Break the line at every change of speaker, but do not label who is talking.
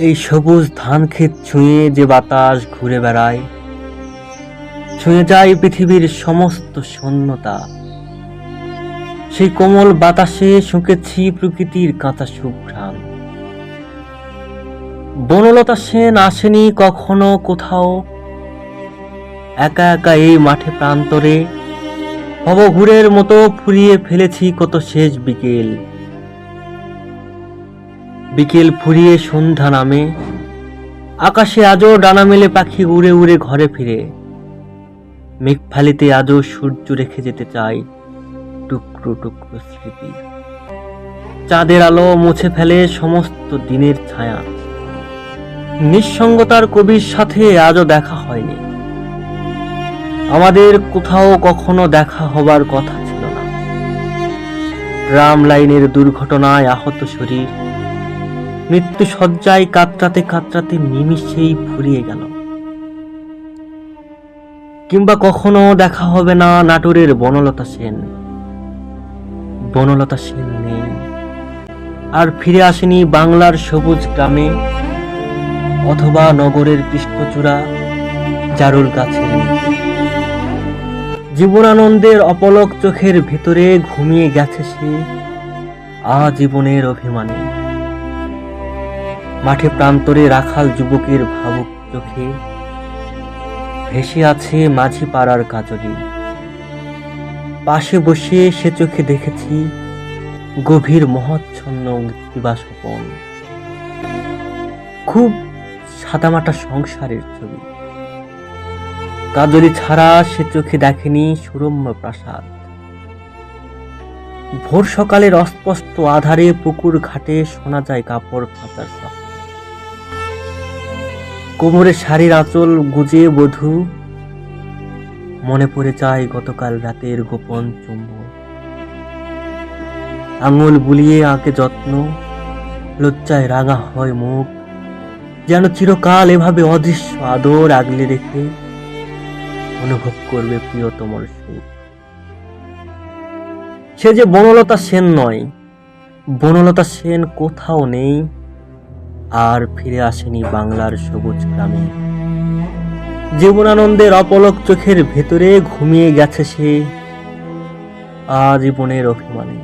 এই সবুজ ধান ক্ষেত ছুঁয়ে যে বাতাস ঘুরে বেড়ায়, ছুঁয়ে যায় পৃথিবীর সমস্ত শূন্যতা। সেই কোমল বাতাসে শুঁকেছি প্রকৃতির কাঁচা সুঘ্রাণ। বনলতা সেন আসেনি কখনো কোথাও, একা একা এই মাঠে প্রান্তরে ভবঘুরের মতো ফুরিয়ে ফেলেছি কত শেষ বিকেল। বিকেল ফুরিয়ে সন্ধ্যা নামে, আকাশে আজও ডানা মেলে পাখি উড়ে উড়ে ঘরে ফিরে। মেঘফালিতে আজও সূর্য রেখে যেতে চায় টুকরো টুকরো স্মৃতি। চাঁদের আলো মুছে ফেলে সমস্ত দিনের ছায়া। নিঃসঙ্গতার কবির সাথে আজও দেখা হয়নি, আমাদের কোথাও কখনো দেখা হবার কথা ছিল না। ট্রাম লাইনের দুর্ঘটনায় আহত শরীর মৃত্যু শয্যায় কাতরাতে কাতরাতে নিমিষেই ফুরিয়ে গেল। কিংবা কখনো দেখা হবে না নাটোরের বনলতা সেন। বনলতা সেন নেই, আর ফিরে আসেনি বাংলার সবুজ গ্রামে অথবা নগরের কৃষ্ণচূড়া জারুল গাছের নিচে। জীবনানন্দের অপলক চোখের ভিতরে ঘুমিয়ে গেছে সে আজীবনের অভিমানে। মাঠে প্রান্তরে রাখাল যুবকের ভাবুক চোখে ভেসে আছে মাঝি পাড়ার কাজলি। পাশে বসে সে চোখে দেখেছি গভীর মহচ্ছন্ন দিবাস্বপন। খুব সাদামাটা সংসারের ছবি। কাজলি ছাড়া সে চোখে দেখেনি সুরম্য প্রাসাদ। ভোর সকালের অস্পষ্ট আধারে পুকুর ঘাটে শোনা যায় কাপড় কাচার শব্দ। কোমরে শাড়ির আঁচল গুজে বধূ মনে পড়ে যায় গতকাল রাতের গোপন চুম্বন। আঙুল বুলিয়ে আঁকে যত্ন, লজ্জায় রাঙা হয় মুখ, যেন চিরকাল এভাবে অদৃশ্য আদর আগলে রেখে অনুভব করবে প্রিয়তমর সুখ। সে যে বনলতা সেন নয়, বনলতা সেন কোথাও নেই, আর ফিরে আসেনি বাংলার সবুজ গ্রামে। জীবনানন্দের অপলক চোখের ভেতরে ঘুমিয়ে গেছে সে আজীবনের অভিমানে।